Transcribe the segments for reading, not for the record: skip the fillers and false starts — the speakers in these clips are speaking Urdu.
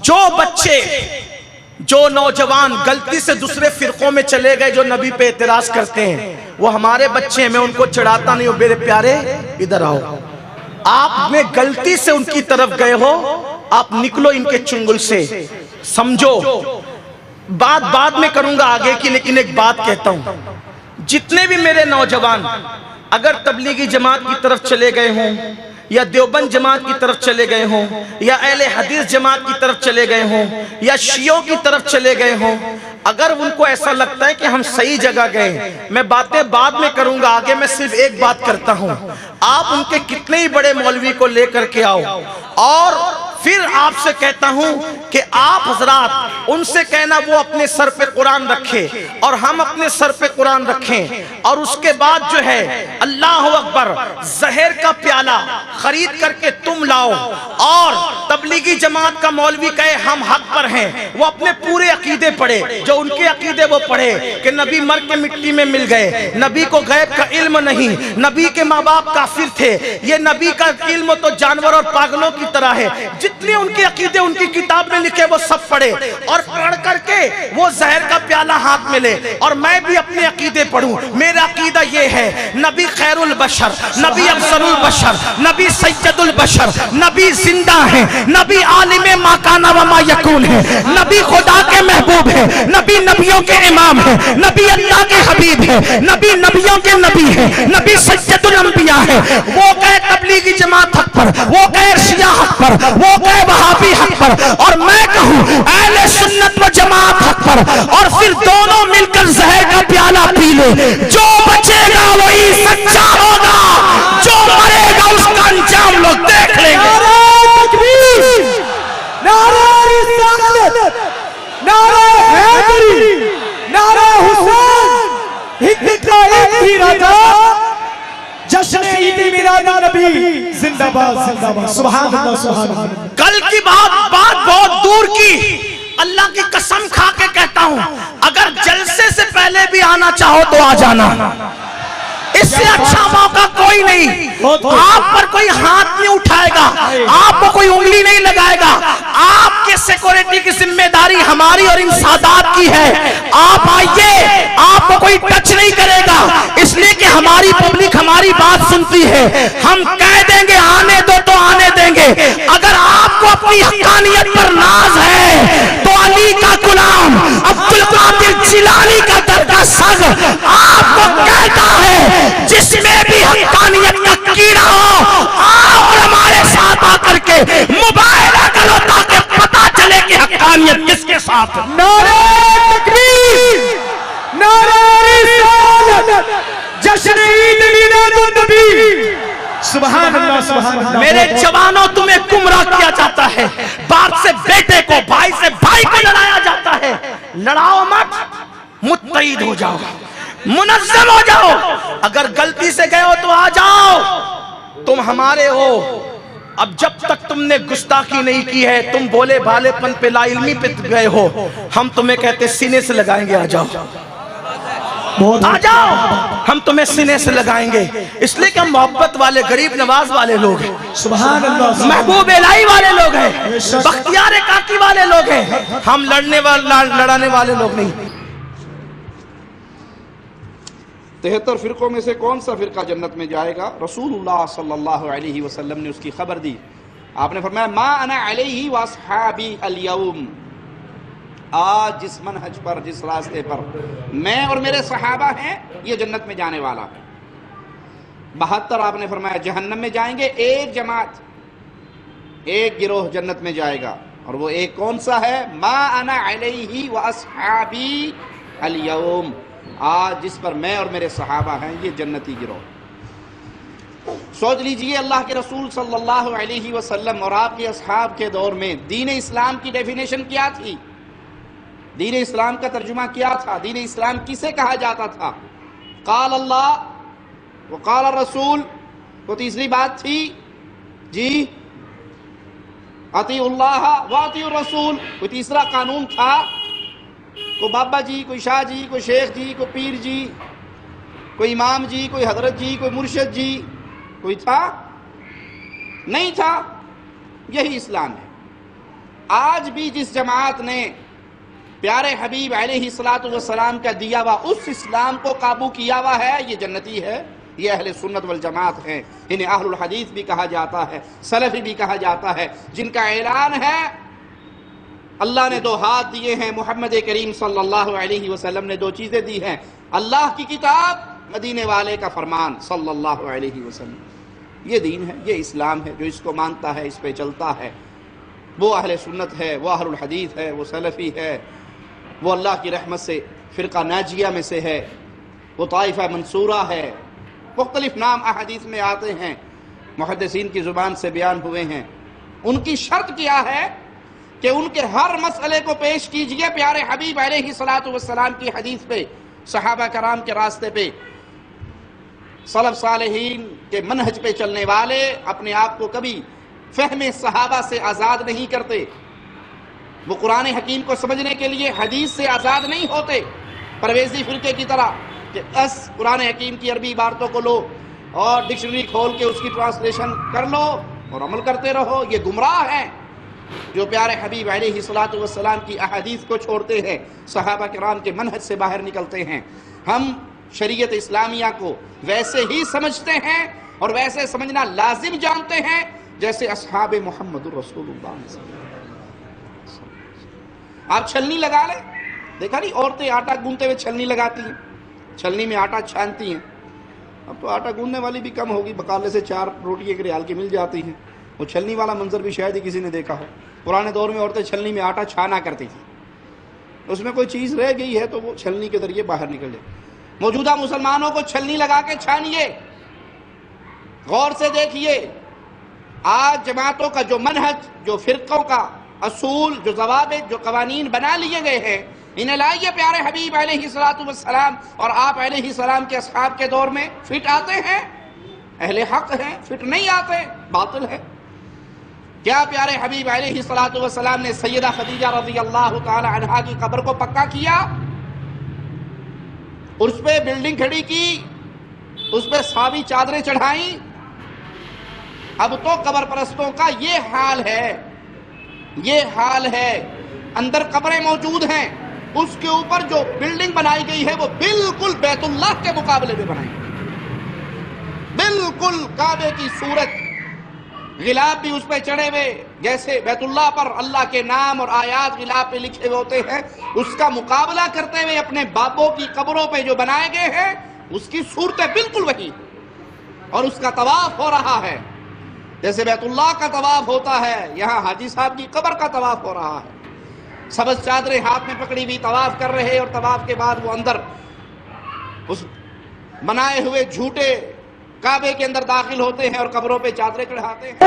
جو بچے جو نوجوان غلطی سے دوسرے فرقوں میں چلے گئے جو نبی پہ اعتراض کرتے ہیں وہ ہمارے بچے ہیں، میں ان کو چڑھاتا نہیں ہوں، میرے پیارے ادھر آؤ، آپ نے غلطی سے ان کی طرف گئے ہو، آپ نکلو ان کے چنگل سے، سمجھو بات بعد میں کروں گا آگے کی، لیکن ایک بات کہتا ہوں، جتنے بھی میرے نوجوان اگر تبلیغی جماعت کی طرف چلے گئے ہوں یا دیوبند جماعت کی طرف چلے گئے ہوں یا اہل حدیث جماعت کی طرف چلے گئے ہوں یا شیعوں کی طرف چلے گئے ہوں، اگر ان کو ایسا لگتا ہے کہ ہم صحیح جگہ گئے، میں باتیں بعد میں کروں گا آگے، میں صرف ایک بات کرتا ہوں، آپ ان کے کتنے ہی بڑے مولوی کو لے کر کے آؤ اور پھر آپ سے کہتا ہوں کہ آپ حضرات ان سے کہنا وہ اپنے سر پہ قرآن رکھے اور ہم اپنے سر پہ قرآن رکھیں، اور اس کے بعد جو ہے اللہ اکبر زہر کا پیالہ خرید کر کے تم لاؤ، اور تبلیغی جماعت کا مولوی کہے ہم حق پر ہیں، وہ اپنے پورے عقیدے پڑھے، جو ان کے عقیدے وہ پڑھے کہ نبی مر کے مٹی میں مل گئے، نبی کو غیب کا علم نہیں، نبی کے ماں باپ کافر تھے، یہ نبی کا علم تو جانور اور پاگلوں کی طرح ہے، جتنے ان کے عقیدے ان کی کتاب میں لکھے وہ سب پڑھے، اور پڑھ کر کے وہ زہر کا پیالہ ہاتھ میں لے، اور میں بھی اپنے عقیدے پڑھوں، میرا عقیدہ یہ ہے نبی خیر البشر، نبی افضل البشر، نبی سید البشر، نبی زندہ ہیں، نبی عالم ما کان و ما یکون ہے، نبی خدا کے محبوب ہے، نبی نبیوں کے امام ہے، نبی اللہ کے حبیب ہے، نبی نبیوں کے نبی ہے، نبی سید الانبیاء ہے، وہ کہے تبلیغی جماعت حق پر، وہ کہے شیعہ حق پر، وہ کہے وہابی حق پر، اور میں کہوں اہل سنت و جماعت حق پر، اور پھر دونوں مل کر زہر کا پیالہ پی لے، جو بچے گا وہی سچا ہوگا، جو مرے گا اس کا انجام لوگ دیکھ لیں گے۔ نعرہ تکبیر، نعرہ رسالت، نعرہ حیدری، نعرہ حسین، ہند کا ایک ہی راجہ، جشن عید میلاد نبی زندہ باد زندہ باد، سبحان اللہ سبحان اللہ۔ کل کی بات بہت دور کی، اللہ کی قسم کھا کے کہتا ہوں اگر جلسے سے پہلے بھی آنا چاہو تو آ جانا، اس سے اچھا موقع کوئی نہیں، آپ پر کوئی ہاتھ نہیں اٹھائے گا، آپ کو کوئی انگلی نہیں لگائے گا، آپ کے سیکورٹی کی ذمہ داری ہماری اور ان سادات کی ہے، آپ آئیے، آپ کو کوئی ٹچ نہیں کرے گا، اس لیے کہ ہماری پبلک ہماری بات سنتی ہے، ہم کہہ دیں گے آنے دو تو آنے دیں گے، اگر آپ کو اپنی حقانیت پر ناز ہے تو علی کا غلام عبدالقادر جیلانی کا درگاہ ساز آپ کو کہتا ہے جس میں بھی حقانیت کا کیڑا ہو آؤ اور ہمارے ساتھ آ کر کے مباہلہ کرو تاکہ پتا چلے کہ حقانیت کس کے ساتھ ہے۔ نعرہ تکبیر، نعرہ رسالت، جشن عید میلاد نبی، سبحان اللہ سبحان اللہ۔ میرے جوانوں تمہیں گمراہ کیا جاتا ہے، باپ سے بیٹے کو، بھائی سے بھائی کو لڑایا جاتا ہے، لڑاؤ مت، متحد ہو جاؤ، منظم ہو جاؤ، اگر غلطی سے گئے ہو تو آ جاؤ، تم ہمارے ہو، اب جب تک تم نے گستاخی نہیں کی ہے، تم بولے بھالے پن پہ لا علمی پہ گئے ہو، ہم تمہیں کہتے سینے سے لگائیں گے، آ جاؤ آ جاؤ، ہم تمہیں سینے سے لگائیں گے، اس لئے کہ ہم محبت والے غریب نواز والے لوگ ہیں، سبحان اللہ، محبوب الہی والے لوگ ہیں، بختیار کاکی والے لوگ ہیں، ہم لڑانے والے لوگ نہیں۔ 73 فرقوں میں سے کون سا فرقہ جنت میں جائے گا؟ رسول اللہ صلی اللہ علیہ وسلم نے اس کی خبر دی، آپ نے فرمایا ما انا علیہ واصحابی اليوم، آج جس منہج پر، جس راستے پر میں اور میرے صحابہ ہیں یہ جنت میں جانے والا ہے۔ 72 آپ نے فرمایا جہنم میں جائیں گے، ایک جماعت، ایک گروہ جنت میں جائے گا، اور وہ ایک کون سا ہے؟ ما انا علیہ واصحابی اليوم، آج جس پر میں اور میرے صحابہ ہیں یہ جنتی گروہ۔ سوچ لیجئے اللہ کے رسول صلی اللہ علیہ وسلم اور آپ کے اصحاب کے دور میں دین اسلام کی ڈیفینیشن کیا تھی؟ دین اسلام کا ترجمہ کیا تھا؟ دین اسلام کسے کہا جاتا تھا؟ قال اللہ وقال الرسول، وہ تیسری بات تھی جی اطیعوا اللہ واطیعوا الرسول، کوئی تیسرا قانون تھا؟ کوئی بابا جی، کوئی شاہ جی، کوئی شیخ جی، کوئی پیر جی، کوئی امام جی، کوئی حضرت جی، کوئی مرشد جی، کوئی تھا؟ نہیں تھا، یہی اسلام ہے۔ آج بھی جس جماعت نے پیارے حبیب علیہ الصلوۃ والسلام کا دیا ہوا اس اسلام کو قابو کیا ہوا ہے، یہ جنتی ہے، یہ اہل سنت والجماعت ہیں۔ انہیں اہل الحدیث بھی کہا جاتا ہے، سلفی بھی کہا جاتا ہے، جن کا اعلان ہے اللہ نے 2 ہاتھ دیے ہیں، محمد کریم صلی اللہ علیہ وسلم نے 2 چیزیں دی ہیں، اللہ کی کتاب، مدینے والے کا فرمان صلی اللہ علیہ وسلم۔ یہ دین ہے، یہ اسلام ہے، جو اس کو مانتا ہے، اس پہ چلتا ہے، وہ اہل سنت ہے، وہ اہل الحدیث ہے، وہ سلفی ہے، وہ اللہ کی رحمت سے فرقہ ناجیہ میں سے ہے، وہ طائفہ منصورہ ہے، مختلف نام احادیث میں آتے ہیں، محدثین کی زبان سے بیان ہوئے ہیں۔ ان کی شرط کیا ہے کہ ان کے ہر مسئلے کو پیش کیجئے پیارے حبیب علیہ الصلوۃ والسلام کی حدیث پہ، صحابہ کرام کے راستے پہ، سلف صالحین کے منہج پہ چلنے والے اپنے آپ کو کبھی فہم صحابہ سے آزاد نہیں کرتے، وہ قرآن حکیم کو سمجھنے کے لیے حدیث سے آزاد نہیں ہوتے، پرویزی فرقے کی طرح کہ بس قرآن حکیم کی عربی عبارتوں کو لو اور ڈکشنری کھول کے اس کی ٹرانسلیشن کر لو اور عمل کرتے رہو۔ یہ گمراہ ہیں جو پیارے حبیب علیہ الصلوۃ والسلام کی احادیث کو چھوڑتے ہیں، صحابہ کرام کے منہج سے باہر نکلتے ہیں۔ ہم شریعت اسلامیہ کو ویسے ہی سمجھتے ہیں اور ویسے سمجھنا لازم جانتے ہیں جیسے اصحاب محمد الرسول اللہ صلی اللہ علیہ وسلم۔ آپ چھلنی لگا لیں، دیکھا نہیں عورتیں آٹا گوندتے ہوئے چھلنی لگاتی ہیں، چھلنی میں آٹا چھانتی ہیں۔ اب تو آٹا گوندنے والی بھی کم ہوگی، بقالے سے 4 روٹی 1 ریال کی مل جاتی ہیں، وہ چھلنی والا منظر بھی شاید ہی کسی نے دیکھا ہو۔ پرانے دور میں عورتیں چھلنی میں آٹا چھانا کرتی تھیں، اس میں کوئی چیز رہ گئی ہے تو وہ چھلنی کے ذریعے باہر نکل جائے۔ موجودہ مسلمانوں کو چھلنی لگا کے چھانیے، غور سے دیکھیے، آج جماعتوں کا جو منہج، جو فرقوں کا اصول، جو ضوابط، جو قوانین بنا لیے گئے ہیں، انہیں لائیے پیارے حبیب علیہ الصلوۃ والسلام اور آپ علیہ السلام کے اصحاب کے دور میں، فٹ آتے ہیں، اہل حق ہیں، فٹ نہیں آتے، باطل ہے۔ کیا پیارے حبیب علیہ الصلوۃ والسلام نے سیدہ خدیجہ رضی اللہ تعالی عنہا کی قبر کو پکا کیا، اس پہ بلڈنگ کھڑی کی، اس پہ ساوی چادریں چڑھائیں؟ اب تو قبر پرستوں کا یہ حال ہے، یہ حال ہے، اندر قبریں موجود ہیں، اس کے اوپر جو بلڈنگ بنائی گئی ہے وہ بالکل بیت اللہ کے مقابلے میں بنائی گئی، بالکل کعبے کی صورت، غلاف بھی اس پہ چڑھے ہوئے، جیسے بیت اللہ پر اللہ کے نام اور آیات غلاف پہ لکھے ہوئے ہوتے ہیں، اس کا مقابلہ کرتے ہوئے اپنے بابوں کی قبروں پہ جو بنائے گئے ہیں اس کی صورتیں بالکل وہی، اور اس کا طواف ہو رہا ہے جیسے بیت اللہ کا طواف ہوتا ہے، یہاں حاجی صاحب کی قبر کا طواف ہو رہا ہے، سبز چادریں ہاتھ میں پکڑی ہوئی طواف کر رہے، اور طواف کے بعد وہ اندر اس بنائے ہوئے جھوٹے کعبے کے اندر داخل ہوتے ہیں اور قبروں پہ چادریں چڑھاتے ہیں۔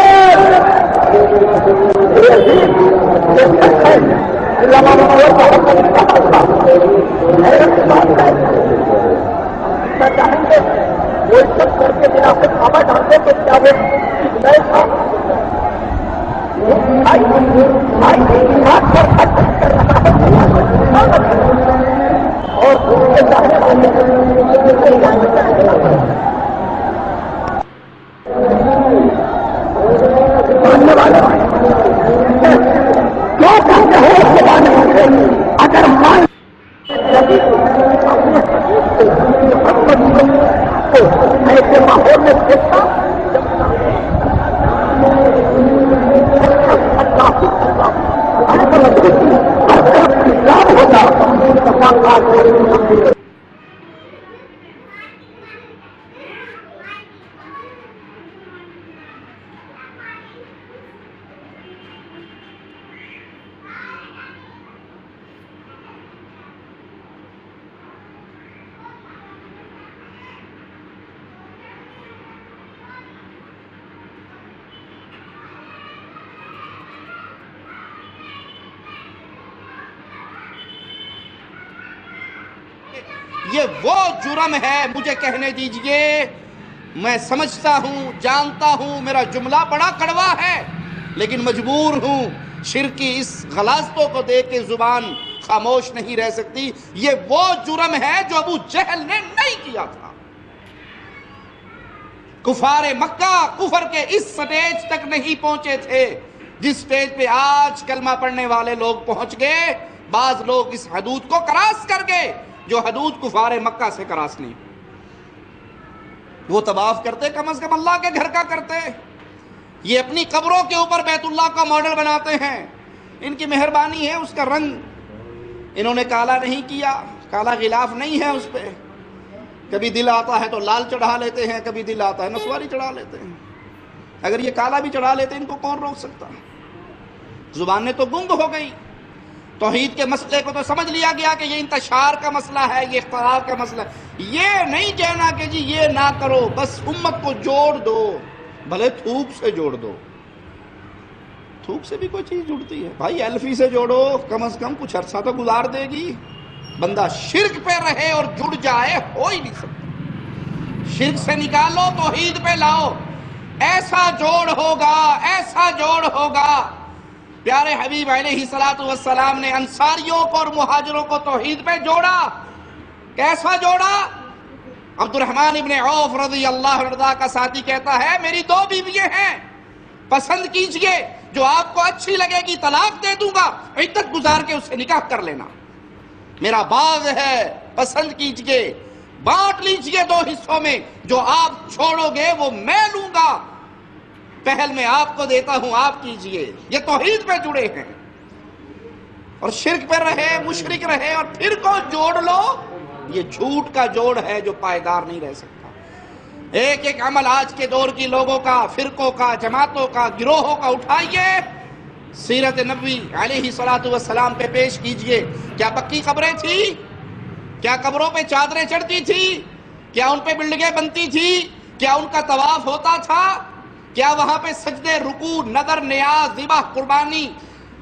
یہ وہ جرم ہے، مجھے کہنے دیجئے، میں سمجھتا ہوں، جانتا ہوں، میرا جملہ بڑا کڑوا ہے، لیکن مجبور ہوں، شرک کی اس غلاظتوں کو دیکھ کے زبان خاموش نہیں رہ سکتی۔ یہ وہ جرم ہے جو ابو جہل نے نہیں کیا تھا۔ کفار مکہ کفر کے اس سٹیج تک نہیں پہنچے تھے جس سٹیج پہ آج کلمہ پڑھنے والے لوگ پہنچ گئے، بعض لوگ اس حدود کو کراس کر گئے جو حدود کفار مکہ سے کراس نہیں۔ وہ طواف کرتے کم از کم اللہ کے گھر کا کرتے، یہ اپنی قبروں کے اوپر بیت اللہ کا ماڈل بناتے ہیں۔ ان کی مہربانی ہے، اس کا رنگ انہوں نے کالا نہیں کیا، کالا غلاف نہیں ہے اس پہ۔ کبھی دل آتا ہے تو لال چڑھا لیتے ہیں، کبھی دل آتا ہے نسواری چڑھا لیتے ہیں۔ اگر یہ کالا بھی چڑھا لیتے ان کو کون روک سکتا؟ زبانیں تو گنگ ہو گئی۔ توحید کے مسئلے کو تو سمجھ لیا گیا کہ یہ انتشار کا مسئلہ ہے، یہ اختراع کا مسئلہ ہے۔ یہ نہیں کہنا کہ جی یہ نہ کرو، بس امت کو جوڑ دو، بھلے تھوک سے جوڑ دو۔ تھوک سے بھی کوئی چیز جڑتی ہے بھائی، الفی سے جوڑو، کم از کم کچھ عرصہ تو گزار دے گی۔ بندہ شرک پہ رہے اور جڑ جائے ہو ہی نہیں سکتا۔ شرک سے نکالو، توحید پہ لاؤ، ایسا جوڑ ہوگا، ایسا جوڑ ہوگا۔ پیارے حبیب علیہ السلام نے انصاریوں کو اور مہاجروں کو توحید پہ جوڑا۔ کیسا جوڑا؟ عبد الرحمن ابن عوف رضی اللہ عنہ کا ساتھی کہتا ہے میری 2 بیویاں ہیں، پسند کیجئے، جو آپ کو اچھی لگے گی طلاق دے دوں گا، عدت گزار کے اس سے نکاح کر لینا۔ میرا باغ ہے، پسند کیجئے، بانٹ لیجئے 2 حصوں میں، جو آپ چھوڑو گے وہ میں لوں گا، پہل میں آپ کو دیتا ہوں، آپ کیجئے۔ یہ توحید پہ جڑے ہیں، اور شرک پہ رہے، مشرک رہے اور پھر کو جوڑ لو، یہ جھوٹ کا جوڑ ہے جو پائیدار نہیں رہ سکتا۔ ایک ایک عمل آج کے دور کی لوگوں کا، فرقوں کا، جماعتوں کا، گروہوں کا اٹھائیے، سیرت نبوی علیہ السلام پہ پیش کیجئے۔ کیا پکی قبریں تھی؟ کیا قبروں پہ چادریں چڑھتی تھی؟ کیا ان پہ بلڈنگیں بنتی تھی؟ کیا ان کا طواف ہوتا تھا؟ کیا وہاں پہ سجدے، رکوع، نظر، نیاز، ذبح، قربانی،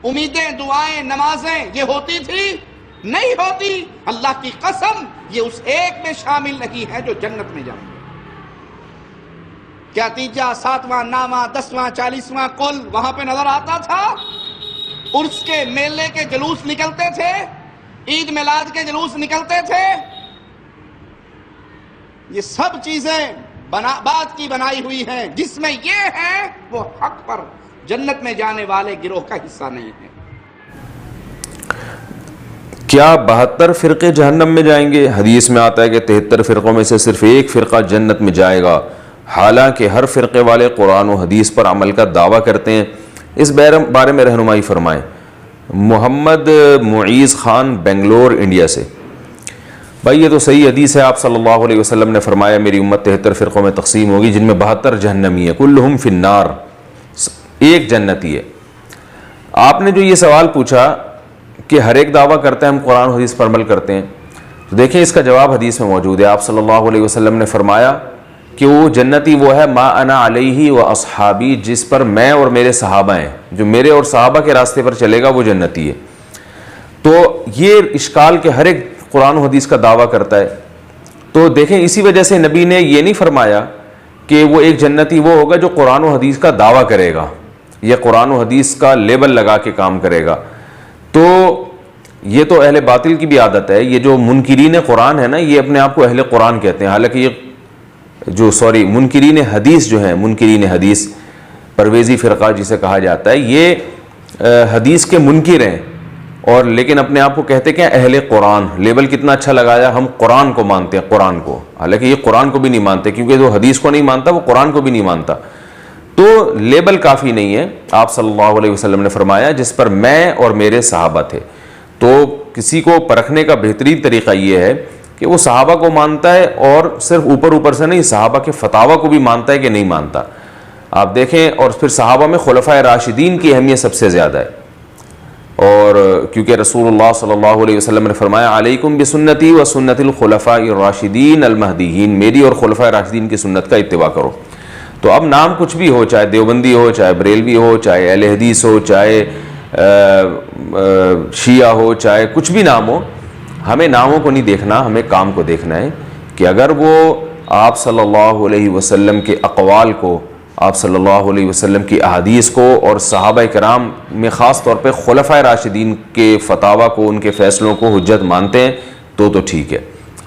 امیدیں، دعائیں، نمازیں یہ ہوتی تھی؟ نہیں ہوتی۔ اللہ کی قسم یہ اس ایک میں شامل نہیں ہے جو جنت میں جائے۔ کیا 3واں، 7واں، 9واں، 10واں، 40واں کل وہاں پہ نظر آتا تھا؟ عرس کے میلے کے جلوس نکلتے تھے، عید میلاد کے جلوس نکلتے تھے۔ یہ سب چیزیں بات کی بنائی ہوئی ہیں، جس میں یہ ہے وہ حق پر جنت میں جانے والے گروہ کا حصہ نہیں ہے۔ کیا 72 فرقے جہنم میں جائیں گے؟ حدیث میں آتا ہے کہ 73 فرقوں میں سے صرف ایک فرقہ جنت میں جائے گا، حالانکہ ہر فرقے والے قرآن و حدیث پر عمل کا دعویٰ کرتے ہیں۔ اس بارے میں رہنمائی فرمائیں۔ محمد معیز خان، بنگلور، انڈیا سے۔ بھائی یہ تو صحیح حدیث ہے، آپ صلی اللہ علیہ وسلم نے فرمایا میری امت 73 فرقوں میں تقسیم ہوگی جن میں 72 جہنمی ہے، کلہم فی النار، ایک جنتی ہے۔ آپ نے جو یہ سوال پوچھا کہ ہر ایک دعویٰ کرتا ہے ہم قرآن و حدیث پر عمل کرتے ہیں، تو دیکھیں اس کا جواب حدیث میں موجود ہے۔ آپ صلی اللہ علیہ وسلم نے فرمایا کہ وہ جنتی وہ ہے ما انا علیہ و اصحابی، جس پر میں اور میرے صحابہ ہیں، جو میرے اور صحابہ کے راستے پر چلے گا وہ جنتی ہے۔ تو یہ اشکال کہ ہر ایک قرآن و حدیث کا دعویٰ کرتا ہے، تو دیکھیں اسی وجہ سے نبی نے یہ نہیں فرمایا کہ وہ ایک جنتی وہ ہوگا جو قرآن و حدیث کا دعویٰ کرے گا یا قرآن و حدیث کا لیبل لگا کے کام کرے گا۔ تو یہ تو اہل باطل کی بھی عادت ہے، یہ جو منکرین قرآن ہے نا، یہ اپنے آپ کو اہل قرآن کہتے ہیں، حالانکہ یہ منکرین حدیث جو ہیں، منکرین حدیث، پرویزی فرقہ جسے کہا جاتا ہے، یہ حدیث کے منکر ہیں، اور لیکن اپنے آپ کو کہتے کہ اہل قرآن۔ لیبل کتنا اچھا لگایا، ہم قرآن کو مانتے ہیں، قرآن کو، حالانکہ یہ قرآن کو بھی نہیں مانتے، کیونکہ جو حدیث کو نہیں مانتا وہ قرآن کو بھی نہیں مانتا۔ تو لیبل کافی نہیں ہے۔ آپ صلی اللہ علیہ وسلم نے فرمایا جس پر میں اور میرے صحابہ تھے۔ تو کسی کو پرکھنے کا بہترین طریقہ یہ ہے کہ وہ صحابہ کو مانتا ہے، اور صرف اوپر سے نہیں، صحابہ کے فتاویٰ کو بھی مانتا ہے کہ نہیں مانتا۔ آپ دیکھیں، اور پھر صحابہ میں خلفائے راشدین کی اہمیت سب سے زیادہ ہے، اور کیونکہ رسول اللہ صلی اللہ علیہ وسلم نے فرمایا علیکم بسنتی و سنت الخلفاء الراشدین المہدیین، میری اور خلفائے راشدین کی سنت کا اتباع کرو۔ تو اب نام کچھ بھی ہو، چاہے دیوبندی ہو، چاہے بریلوی ہو، چاہے اہل حدیث ہو، چاہے شیعہ ہو، چاہے کچھ بھی نام ہو، ہمیں ناموں کو نہیں دیکھنا، ہمیں کام کو دیکھنا ہے کہ اگر وہ آپ صلی اللہ علیہ وسلم کے اقوال کو، آپ صلی اللہ علیہ وسلم کی احادیث کو، اور صحابہ کرام میں خاص طور پہ خلفائے راشدین کے فتاویٰ کو، ان کے فیصلوں کو حجت مانتے ہیں تو ٹھیک ہے۔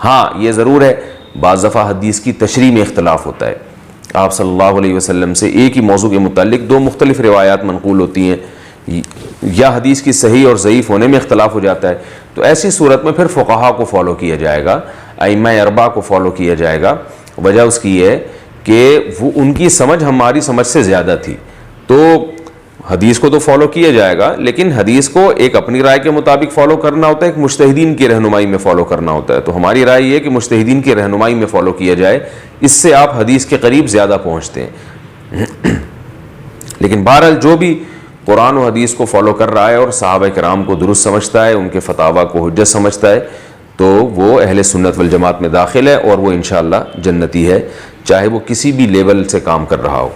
ہاں یہ ضرور ہے بعض دفعہ حدیث کی تشریح میں اختلاف ہوتا ہے، آپ صلی اللہ علیہ وسلم سے ایک ہی موضوع کے متعلق دو مختلف روایات منقول ہوتی ہیں یا حدیث کی صحیح اور ضعیف ہونے میں اختلاف ہو جاتا ہے، تو ایسی صورت میں پھر فقہا کو فالو کیا جائے گا، ائمہ اربعہ کو فالو کیا جائے گا۔ وجہ اس کی ہے کہ وہ ان کی سمجھ ہماری سمجھ سے زیادہ تھی، تو حدیث کو تو فالو کیا جائے گا، لیکن حدیث کو ایک اپنی رائے کے مطابق فالو کرنا ہوتا ہے، ایک مجتہدین کی رہنمائی میں فالو کرنا ہوتا ہے۔ تو ہماری رائے یہ ہے کہ مجتہدین کی رہنمائی میں فالو کیا جائے، اس سے آپ حدیث کے قریب زیادہ پہنچتے ہیں۔ لیکن بہرحال جو بھی قرآن و حدیث کو فالو کر رہا ہے اور صحابہ کرام کو درست سمجھتا ہے، ان کے فتاویٰ کو حجت سمجھتا ہے، تو وہ اہل سنت والجماعت میں داخل ہے اور وہ انشاءاللہ جنتی ہے، چاہے وہ کسی بھی لیول سے کام کر رہا ہو۔